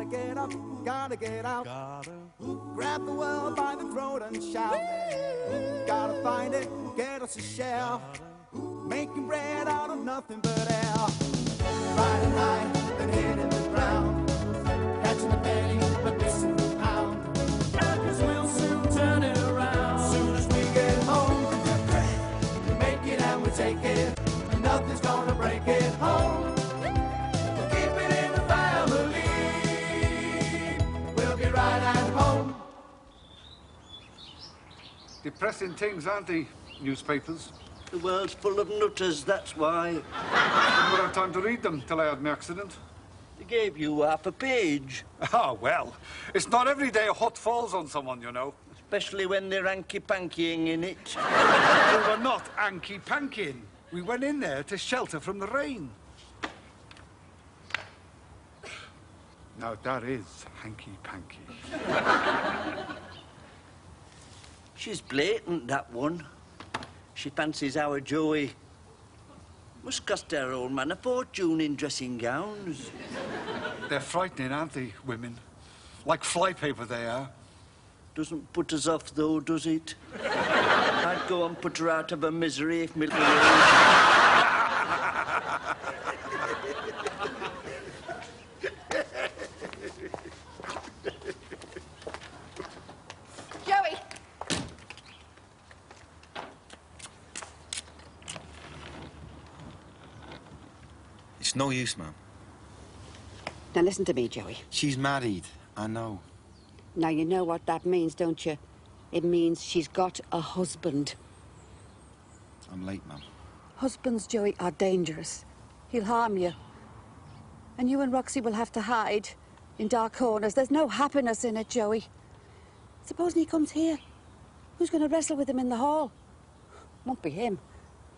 get up, gotta get out. Grab the world by the throat and shout. Gotta find it, get us a shell. Making bread out of nothing but air. Riding high, then hitting the ground. Catching the penny, but missing the pound. 'Cause we'll soon turn it around. Soon as we get home, we make it and we take it. And nothing's gonna break it home. We'll keep it in the family. We'll be right at home. Depressing things, aren't they? Newspapers. The world's full of nutters, that's why. I didn't have time to read them till I had my accident. They gave you half a page. Ah, well, it's not every day a hut falls on someone, you know. Especially when they're hanky-pankying in it. We were not hanky-pankying. We went in there to shelter from the rain. Now, that is hanky-panky. She's blatant, that one. She fancies our Joey. Must cost her old man a fortune in dressing gowns. They're frightening, aren't they, women? Like flypaper they are. Doesn't put us off, though, does it? I'd go and put her out of her misery if middle age. Joey! It's no use, ma'am. Now listen to me, Joey. She's married, I know. Now you know what that means, don't you? It means she's got a husband. I'm late, ma'am. Husbands, Joey, are dangerous. He'll harm you. And you and Roxy will have to hide in dark corners. There's no happiness in it, Joey. Supposing he comes here, who's going to wrestle with him in the hall? Won't be him.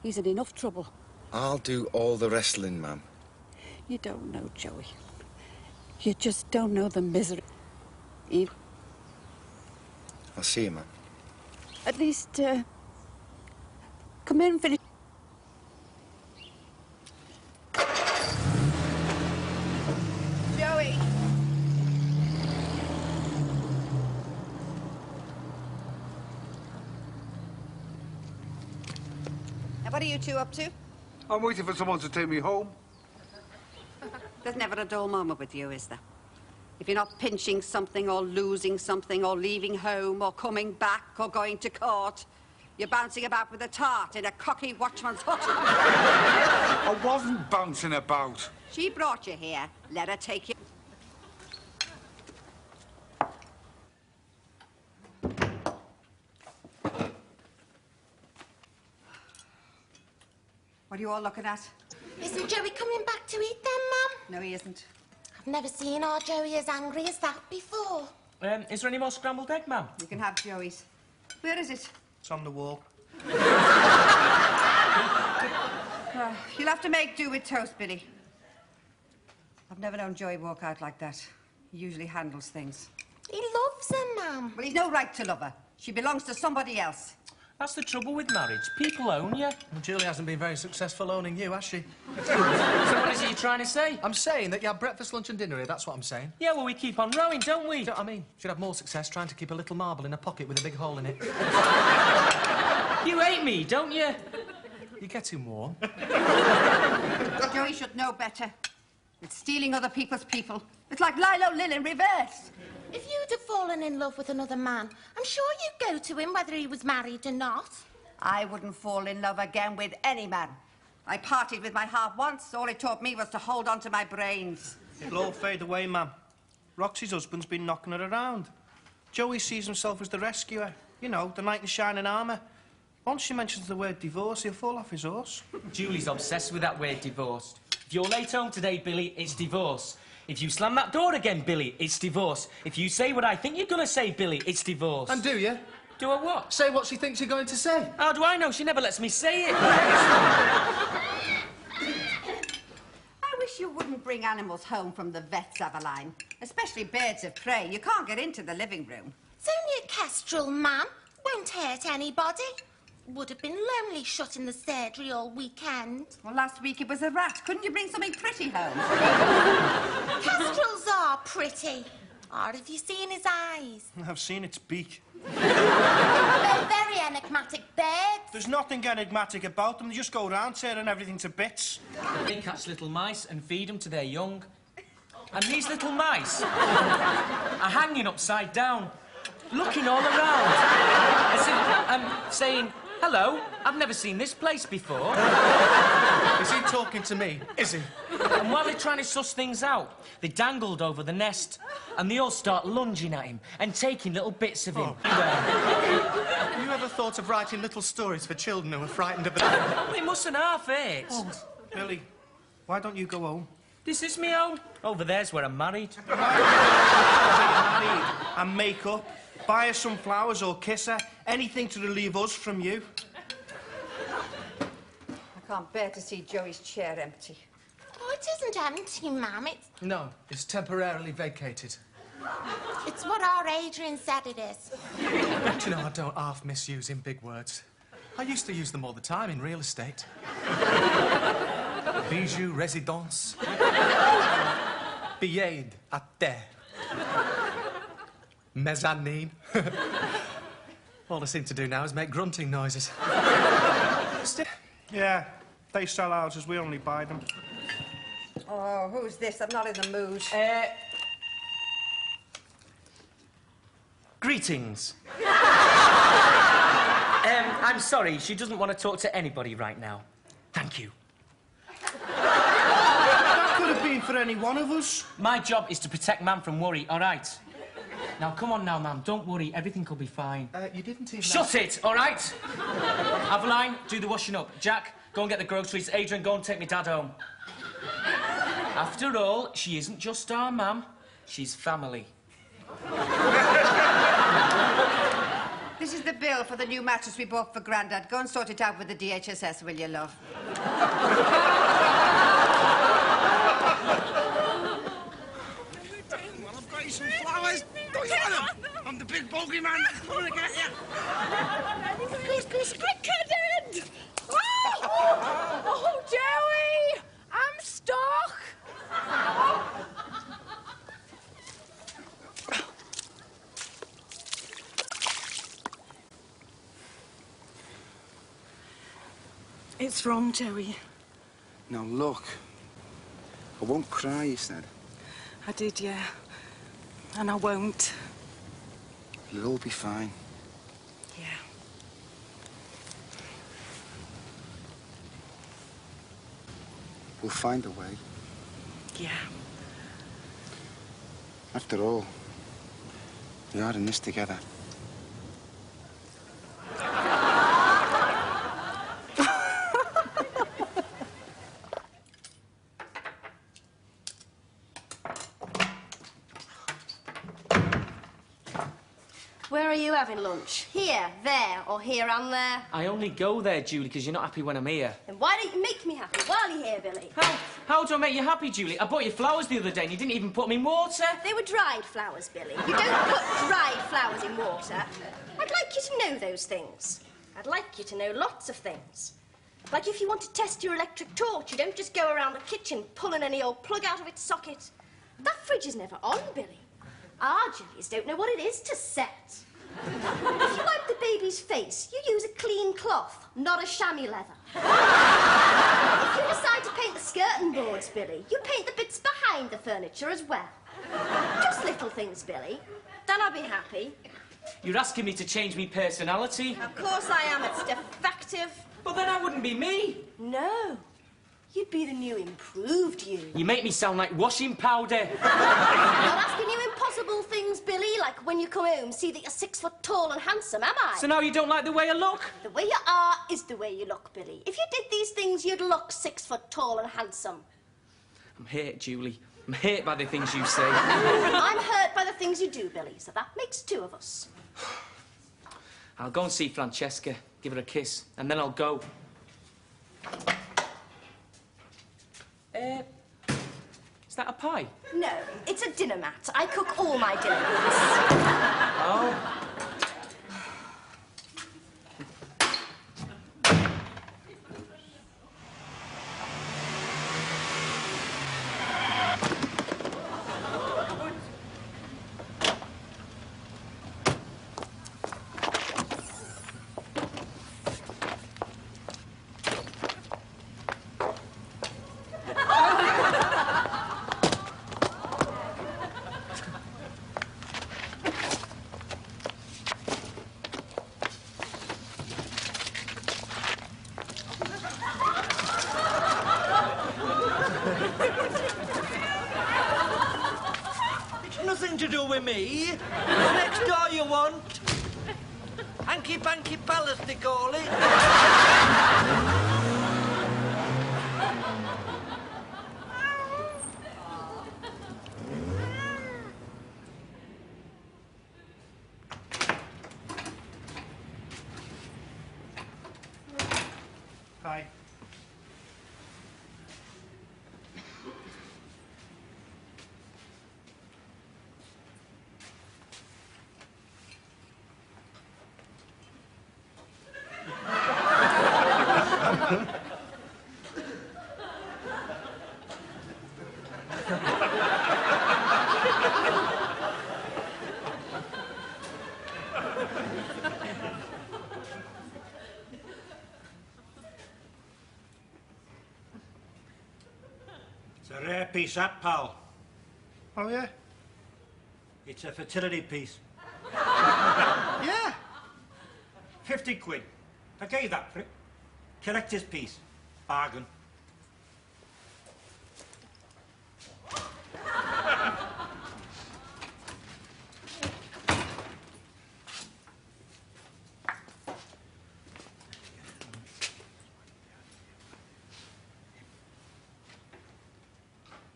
He's in enough trouble. I'll do all the wrestling, ma'am. You don't know, Joey. You just don't know the misery. Eve. I'll see you, ma'am. At least, come in and finish. Joey! Now, what are you two up to? I'm waiting for someone to take me home. There's never a dull moment with you, is there? If you're not pinching something or losing something or leaving home or coming back or going to court, you're bouncing about with a tart in a cocky watchman's hut. I wasn't bouncing about. She brought you here. Let her take you. What are you all looking at? Isn't Joey coming back to eat then, Mum? No, he isn't. I've never seen our Joey as angry as that before. Is there any more scrambled egg, ma'am? You can have Joey's. Where is it? It's on the wall. You'll have to make do with toast, Billy. I've never known Joey walk out like that. He usually handles things. He loves her, Mum. Well, he's no right to love her. She belongs to somebody else. That's the trouble with marriage. People own you. Well, Julie hasn't been very successful owning you, has she? So what is it you're trying to say? I'm saying that you have breakfast, lunch and dinner here, that's what I'm saying. Yeah, well, we keep on rowing, don't we? You know what I mean? She'd have more success trying to keep a little marble in a pocket with a big hole in it. You hate me, don't you? You're getting warm. Joey should know better. It's stealing other people's people. It's like Lilo Lil in reverse. If you'd have fallen in love with another man, I'm sure you'd go to him whether he was married or not. I wouldn't fall in love again with any man. I partied with my heart once. All it taught me was to hold on to my brains. It'll all fade away, ma'am. Roxy's husband's been knocking her around. Joey sees himself as the rescuer. You know, the knight in shining armour. Once she mentions the word divorce, he'll fall off his horse. Julie's obsessed with that word divorce. If you're late home today, Billy, it's divorce. If you slam that door again, Billy, it's divorce. If you say what I think you're going to say, Billy, it's divorce. And do you? Do I what? Say what she thinks you're going to say. How do I know? She never lets me say it. I wish you wouldn't bring animals home from the vets, Aveline. Especially birds of prey. You can't get into the living room. It's only a kestrel, Mum. Won't hurt anybody. Would have been lonely shut in the surgery all weekend. Well, last week it was a rat. Couldn't you bring something pretty home? Kestrels are pretty. pretty? Or have you seen his eyes? I've seen its beak. They're very enigmatic birds. There's nothing enigmatic about them. They just go around tearing everything to bits. They catch little mice and feed them to their young. And these little mice are hanging upside down, looking all around, as if, saying, hello, I've never seen this place before. Is he talking to me? Is he? And while they're trying to suss things out, they dangled over the nest, and they all start lunging at him and taking little bits of him. Have you ever thought of writing little stories for children who are frightened of the... They mustn't half it. Billy, why don't you go home? This is me home. Over there's where I'm married. Married and make up. Buy her some flowers or kiss her. Anything to relieve us from you. I can't bear to see Joey's chair empty. Oh, it isn't empty, Ma'am. No, it's temporarily vacated. It's what our Adrian said it is. Do you know, I don't half miss using big words. I used to use them all the time in real estate. Bijou résidence. Billet à terre. Mezzanine. All I seem to do now is make grunting noises. Yeah, they sell houses, we only buy them. Oh, who's this? I'm not in the mood. Greetings. I'm sorry, she doesn't want to talk to anybody right now. Thank you. That could have been for any one of us. My job is to protect Mam from worry, all right? Now, come on now, Mam, don't worry, everything will be fine. You didn't even... Shut it, all right? Aveline, do the washing up. Jack, go and get the groceries. Adrian, go and take me Dad home. After all, she isn't just our Mam, she's family. This is the bill for the new mattress we bought for Grandad. Go and sort it out with the DHSS, will you, love? Well, I've got you some flowers. Don't you want them? I'm the big bogeyman. I'm gonna get you. Goose, I couldn't! Oh, Joey! I'm stuck! It's wrong, Joey. Now, look. I won't cry, you said. I did, yeah. And I won't. It'll all be fine. Yeah. We'll find a way. Yeah. After all, we are in this together. Where are you having lunch? Here, there, or here and there? I only go there, Julie, because you're not happy when I'm here. Then why don't you make me happy while you're here, Billy? How do I make you happy, Julie? I bought you flowers the other day and you didn't even put them in water. They were dried flowers, Billy. You don't put dried flowers in water. I'd like you to know those things. I'd like you to know lots of things. Like if you want to test your electric torch, you don't just go around the kitchen pulling any old plug out of its socket. That fridge is never on, Billy. Our Julies don't know what it is to set. If you wipe the baby's face, you use a clean cloth, not a chamois leather. If you decide to paint the skirting boards, Billy, you paint the bits behind the furniture as well. Just little things, Billy. Then I'll be happy. You're asking me to change me personality? Of course I am. It's defective. But then I wouldn't be me. No. You'd be the new improved you. You make me sound like washing powder. I'm not asking you impossible things, Billy, like when you come home, see that you're 6 foot tall and handsome, am I? So now you don't like the way I look? The way you are is the way you look, Billy. If you did these things, you'd look 6 foot tall and handsome. I'm hurt, Julie. I'm hurt by the things you say. I'm hurt by the things you do, Billy, so that makes 2 of us. I'll go and see Francesca, give her a kiss, and then I'll go. Is that a pie? No, it's a dinner mat. I cook all my dinner mats. Oh. nothing to do with me. The next door you want. Hanky-panky palace, they call it. Hi. It's a rare piece, that, pal. Oh, yeah? It's a fertility piece. Yeah. 50 quid. I gave that for it. Collector's piece. Bargain.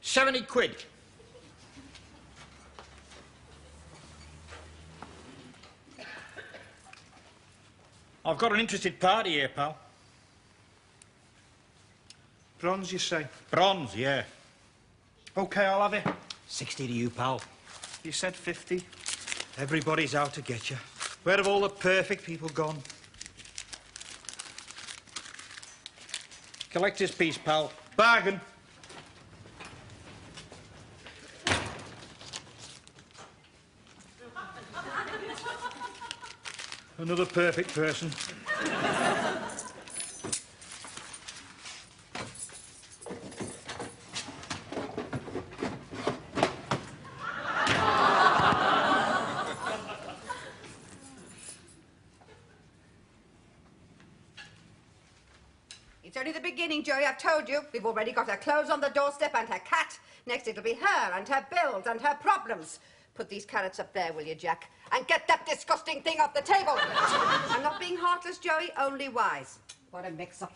£70. I've got an interested party here, pal. Bronze, you say? Bronze, yeah. OK, I'll have it. 60 to you, pal. You said 50. Everybody's out to get you. Where have all the perfect people gone? Collector's piece, pal. Bargain. Another perfect person. It's only the beginning, Joey, I've told you. We've already got her clothes on the doorstep and her cat. Next it'll be her and her bills and her problems. Put these carrots up there, will you, Jack? And get that disgusting thing off the table. I'm not being heartless, Joey, only wise. What a mix-up.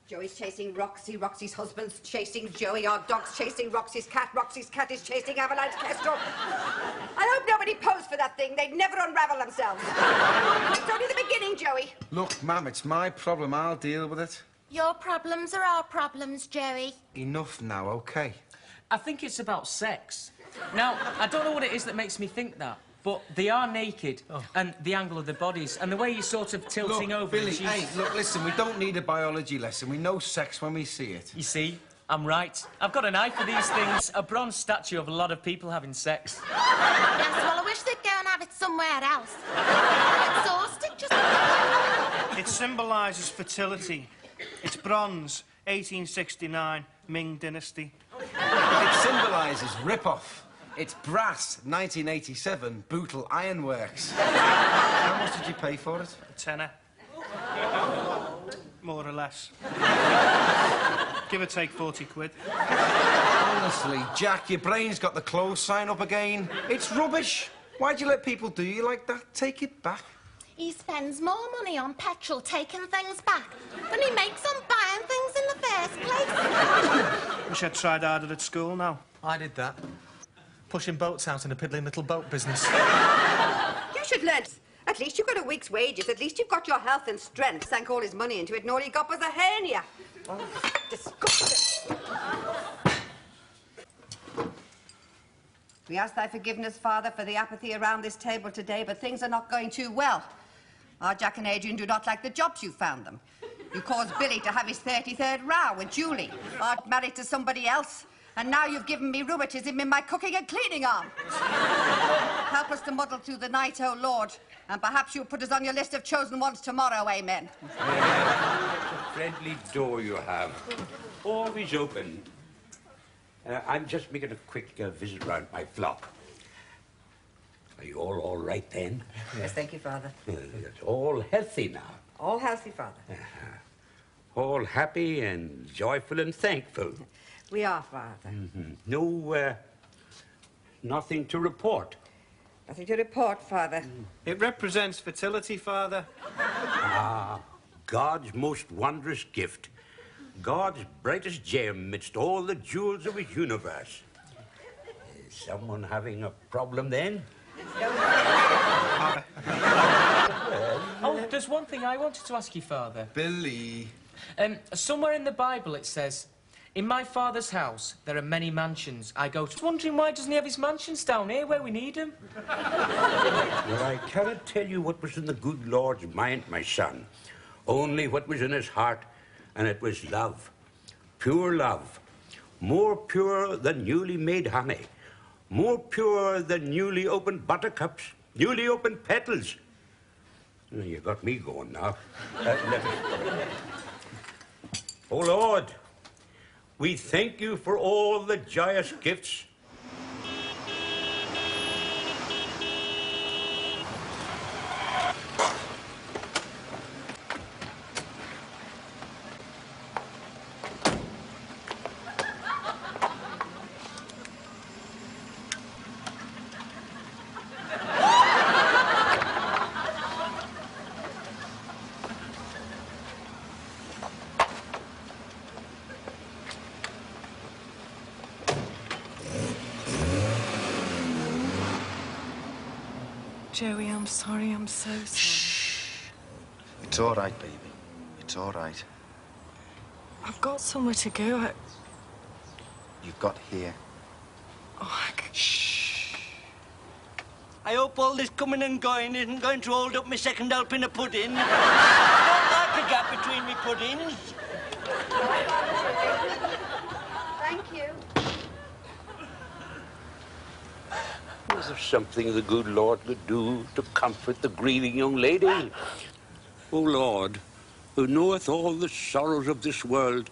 Joey's chasing Roxy, Roxy's husband's chasing Joey, our dog's chasing Roxy's cat is chasing Avalanche Kestrel. I hope nobody posed for that thing. They'd never unravel themselves. It's only the beginning, Joey. Look, Ma'am, it's my problem. I'll deal with it. Your problems are our problems, Joey. Enough now, OK? I think it's about sex. Now, I don't know what it is that makes me think that, but they are naked, and the angle of their bodies, and the way you're sort of tilting over... Billy, hey, look, listen, we don't need a biology lesson. We know sex when we see it. You see, I'm right. I've got an eye for these things. A bronze statue of a lot of people having sex. Yes, well, I wish they'd go and have it somewhere else. I'm exhausted, just... It symbolises fertility. It's bronze, 1869, Ming Dynasty. It symbolises rip-off. It's brass, 1987, Bootle Ironworks. How much did you pay for it? A tenner. More or less. Give or take 40 quid. Honestly, Jack, your brain's got the close sign up again. It's rubbish. Why'd you let people do you like that? Take it back. He spends more money on petrol taking things back than he makes on buying things in the first place. Wish I'd tried harder at school now. I did that. Pushing boats out in a piddling little boat business. You should learn. At least you got a week's wages. At least you've got your health and strength. Sank all his money into it, and all he got was a hernia. Oh, disgusting. We ask thy forgiveness, Father, for the apathy around this table today, but things are not going too well. Our Jack and Adrian do not like the jobs you found them. You caused Billy to have his 33rd row with Julie. Art married to somebody else, and now you've given me rheumatism in my cooking and cleaning arm. Help us to muddle through the night, oh Lord, and perhaps you'll put us on your list of chosen ones tomorrow, amen. Friendly door you have. Always open. I'm just making a quick visit round my flock. Are you all right then? Yes, thank you, Father. It's all healthy now. All healthy, Father. All happy and joyful and thankful. We are, Father. Mm-hmm. nothing to report. Nothing to report, Father. It represents fertility, Father. Ah, God's most wondrous gift. God's brightest gem amidst all the jewels of his universe. Is someone having a problem then? Oh, there's one thing I wanted to ask you, Father. Billy. Somewhere in the Bible it says, "In my Father's house there are many mansions I go to." Wondering why doesn't he have his mansions down here where we need him? Well, I cannot tell you what was in the good Lord's mind, my son. Only what was in his heart, and it was love. Pure love. More pure than newly made honey. More pure than newly opened buttercups, newly opened petals. Oh, you got me going now. Oh, Lord, we thank you for all the joyous gifts. Joey, I'm sorry. I'm so sorry. Shh. It's all right, baby. It's all right. I've got somewhere to go. You've got here. Shh. I hope all this coming and going isn't going to hold up my second helping of pudding. I don't like a gap between me puddings. Thank you. Was there something the good Lord could do to comfort the grieving young lady? O Lord, who knoweth all the sorrows of this world.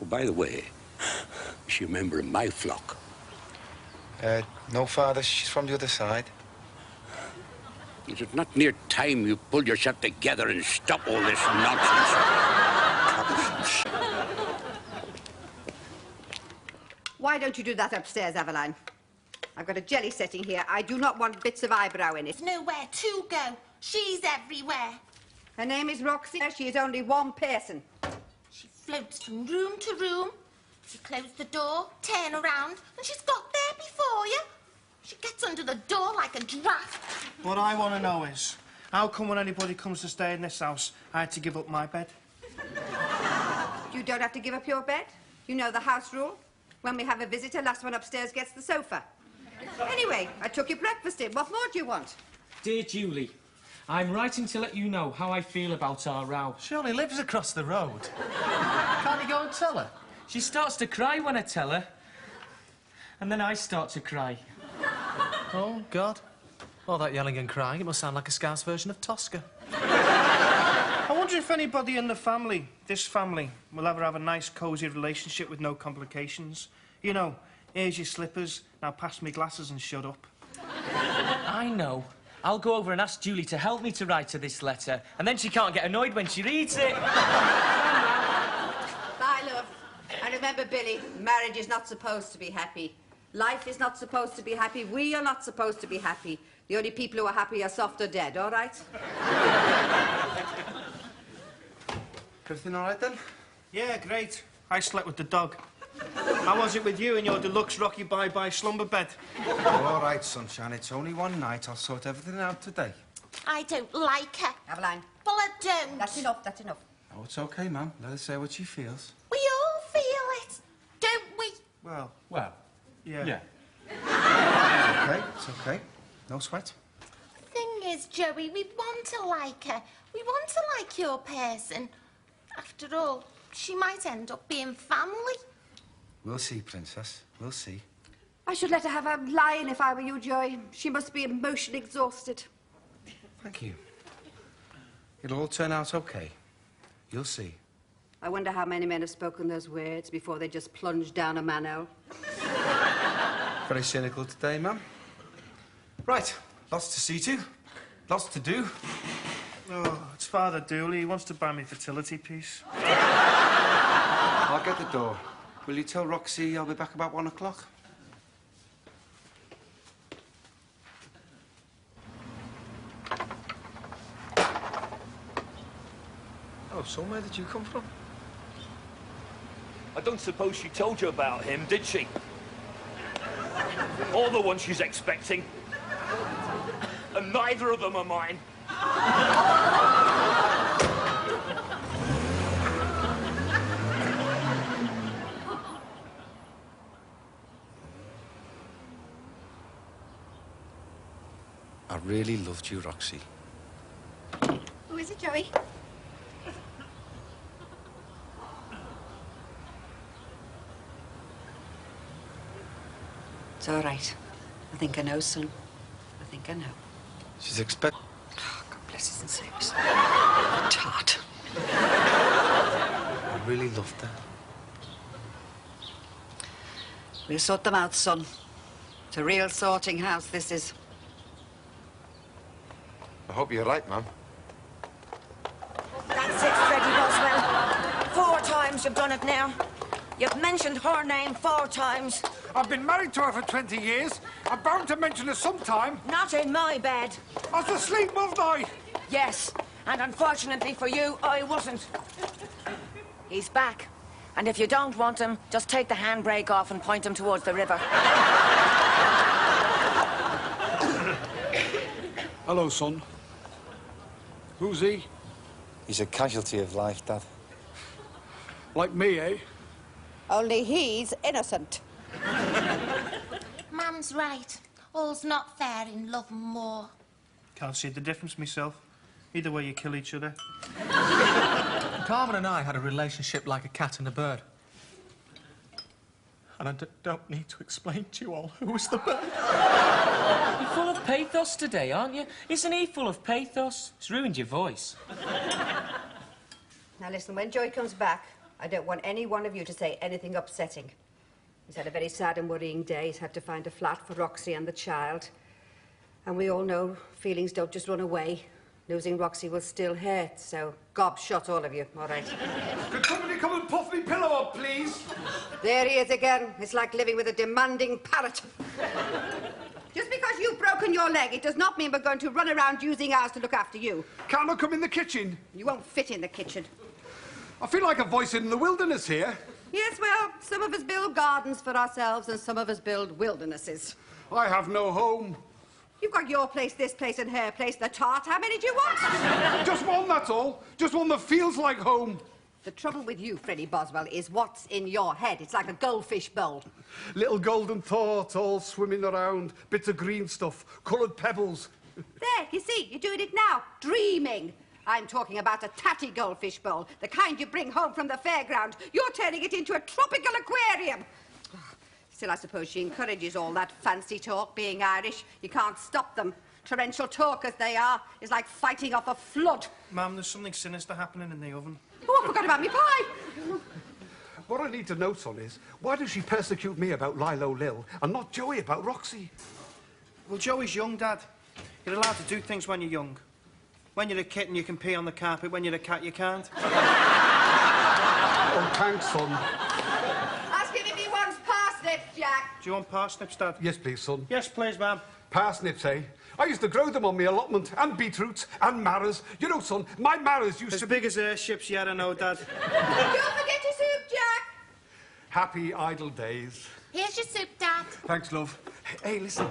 Oh, by the way, is she a member of my flock? No, Father, she's from the other side. Is it not near time you pull yourself together and stop all this nonsense? Why don't you do that upstairs, Aveline? I've got a jelly setting here. I do not want bits of eyebrow in it. There's nowhere to go. She's everywhere. Her name is Roxy. She is only one person. She floats from room to room. She closed the door, turn around, and she's got there before you. She gets under the door like a draft. What I want to know is, how come when anybody comes to stay in this house, I had to give up my bed? You don't have to give up your bed. You know the house rule. When we have a visitor, last one upstairs gets the sofa. Anyway, I took your breakfast in. What more do you want? Dear Julie, I'm writing to let you know how I feel about our row. She only lives across the road. Can't you go and tell her? She starts to cry when I tell her. And then I start to cry. Oh, God. All that yelling and crying, it must sound like a Scouse version of Tosca. I wonder if anybody in the family, this family, will ever have a nice, cosy relationship with no complications. You know, here's your slippers, now pass me glasses and shut up. I know. I'll go over and ask Julie to help me to write her this letter, and then she can't get annoyed when she reads it. Bye, love. And remember, Billy, marriage is not supposed to be happy. Life is not supposed to be happy. We are not supposed to be happy. The only people who are happy are soft or dead, all right? Everything all right, then? Yeah, great. I slept with the dog. How was it with you in your deluxe Rocky Bye-Bye slumber bed? All right, sunshine. It's only one night. I'll sort everything out today. I don't like her. Aveline. Well, I don't. That's enough, that's enough. Oh, it's okay, ma'am. Let her say what she feels. We all feel it, don't we? Well, Yeah. Okay, it's okay. No sweat. The thing is, Joey, we want to like her. We want to like your person. After all, she might end up being family. We'll see, Princess. We'll see. I should let her have a lie-in if I were you, Joey. She must be emotionally exhausted. Thank you. It'll all turn out okay. You'll see. I wonder how many men have spoken those words before they just plunged down a manhole. Very cynical today, ma'am. Right. Lots to see to. Lots to do. oh, it's Father Dooley. He wants to buy me fertility piece. I'll get the door. Will you tell Roxy I'll be back about 1 o'clock? Oh, son, where did you come from? I don't suppose she told you about him, did she? Or the one she's expecting. And neither of them are mine. I really loved you, Roxy. Who is it, Joey? It's all right. I think I know, son. I think I know. She's Oh, God bless his and save us. Tart. I really loved her. We'll sort them out, son. It's a real sorting house, this is. I hope you're right, Mum. That's it, Freddie Boswell. 4 times you've done it now. You've mentioned her name 4 times. I've been married to her for 20 years. I'm bound to mention her sometime. Not in my bed. I was asleep, wasn't I? Yes, and unfortunately for you, I wasn't. He's back. And if you don't want him, just take the handbrake off and point him towards the river. Hello, son. Who's he? He's a casualty of life, Dad. Like me, eh? Only he's innocent. Mum's right. All's not fair in love and war. Can't see the difference myself. Either way, you kill each other. Carmen and I had a relationship like a cat and a bird. And I don't need to explain to you all who was the bird. You're full of pathos today, aren't you? Isn't he full of pathos? It's ruined your voice. Now listen, when Joey comes back, I don't want any one of you to say anything upsetting. He's had a very sad and worrying day. He's had to find a flat for Roxy and the child. And we all know feelings don't just run away. Losing Roxy will still hurt, so gob shot all of you, all right? Could somebody come and puff me pillow up, please? There he is again. It's like living with a demanding parrot. Just because you've broken your leg, it does not mean we're going to run around using ours to look after you. Can't I come in the kitchen? You won't fit in the kitchen. I feel like a voice in the wilderness here. Yes, well, some of us build gardens for ourselves and some of us build wildernesses. I have no home. You've got your place, this place and her place, the tart. How many do you want? Just one, that's all. Just one that feels like home. The trouble with you, Freddie Boswell, is what's in your head. It's like a goldfish bowl. Little golden thoughts all swimming around. Bits of green stuff, coloured pebbles. There, you see, you're doing it now. Dreaming. I'm talking about a tatty goldfish bowl, the kind you bring home from the fairground. You're turning it into a tropical aquarium. Still, I suppose she encourages all that fancy talk, being Irish. You can't stop them. Torrential talk, as they are, is like fighting off a flood. Ma'am, there's something sinister happening in the oven. Oh, I forgot about me pie. What I need to know, son, is why does she persecute me about Lilo Lil and not Joey about Roxy? Well, Joey's young, Dad. You're allowed to do things when you're young. When you're a kitten, you can pee on the carpet. When you're a cat, you can't. Oh, thanks, son. Ask him if he wants parsnips, Jack. Do you want parsnips, Dad? Yes, please, son. Yes, please, ma'am. Parsnips, eh? I used to grow them on my allotment, and beetroots, and marrows. You know, son, my marrows used as to big as airships, yeah, I know, Dad. Don't forget your soup, Jack. Happy idle days. Here's your soup, Dad. Thanks, love. Hey, listen.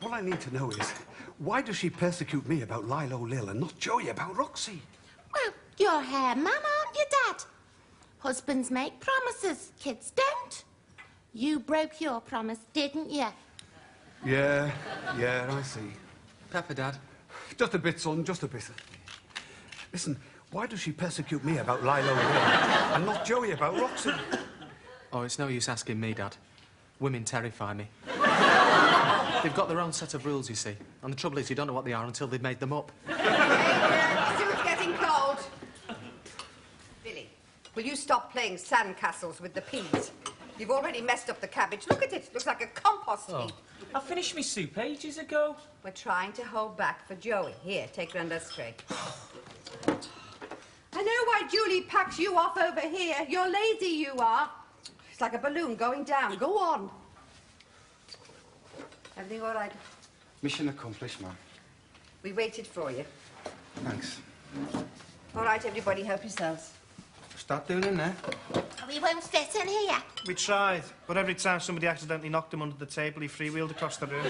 What I need to know is, why does she persecute me about Lilo Lil and not Joey about Roxy? Well, you're her mum, aren't you, Dad? Husbands make promises, kids don't. You broke your promise, didn't you? Yeah, I see. Pepper, Dad. Just a bit, son, just a bit. Listen, why does she persecute me about Lilo Lil and not Joey about Roxy? Oh, it's no use asking me, Dad. Women terrify me. They've got their own set of rules, you see. And the trouble is, you don't know what they are until they've made them up. The soup's getting cold. Billy, will you stop playing sandcastles with the peas? You've already messed up the cabbage. Look at it. Looks like a compost heap. I finished my soup ages ago. We're trying to hold back for Joey. Here, take Granddad's tray. I know why Julie packs you off over here. You're lazy, you are. It's like a balloon going down. Go on. Everything all right? Mission accomplished, ma'am. We waited for you. Thanks. All right, everybody, help yourselves. Start doing in there. We won't fit in here. We tried, but every time somebody accidentally knocked him under the table, he freewheeled across the room.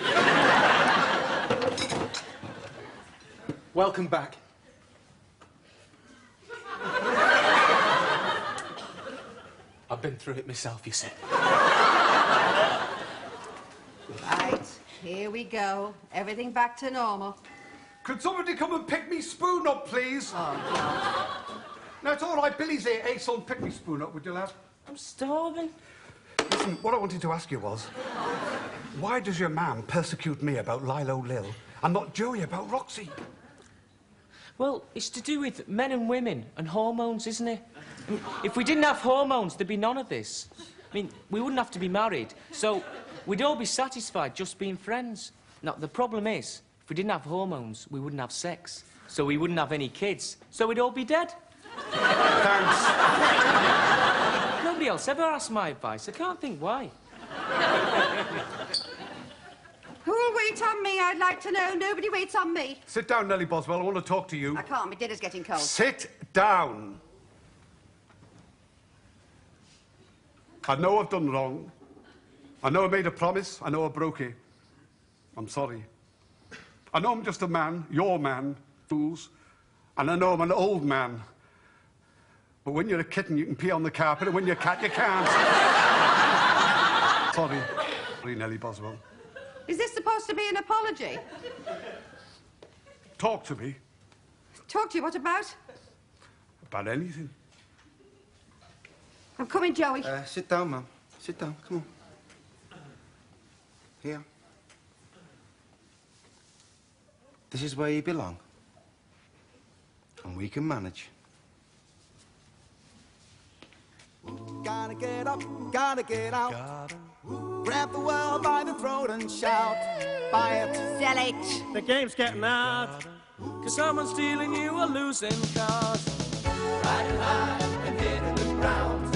Welcome back. I've been through it myself, you see. Right, here we go. Everything back to normal. Could somebody come and pick me spoon up, please? Oh, God. No, it's all right. Billy's here. Hey, son, pick me spoon up, would you, lad? I'm starving. Listen, what I wanted to ask you was, why does your man persecute me about Lilo Lil and not Joey about Roxy? Well, it's to do with men and women and hormones, isn't it? I mean, if we didn't have hormones, there'd be none of this. I mean, we wouldn't have to be married, so we'd all be satisfied just being friends. Now, the problem is, if we didn't have hormones, we wouldn't have sex, so we wouldn't have any kids, so we'd all be dead. Thanks. Nobody else ever asked my advice. I can't think why. Who'll wait on me, I'd like to know. Nobody waits on me. Sit down, Nellie Boswell. I want to talk to you. I can't. My dinner's getting cold. Sit down. I know I've done wrong. I know I made a promise. I know I broke it. I'm sorry. I know I'm just a man, your man, fools. And I know I'm an old man. But when you're a kitten, you can pee on the carpet, and when you're a cat, you can't. Sorry. Sorry, Nellie Boswell. Is this supposed to be an apology? Talk to me. Talk to you? What about? About anything. I'm coming, Joey. Sit down, Mum. Sit down. Come on. Here. This is where you belong. And we can manage. Gotta get up, gotta get out. Grab the world by the throat and shout. Buy it, sell it. The game's getting out. Cause someone's stealing you or losing cars. Riding high and hitting the ground.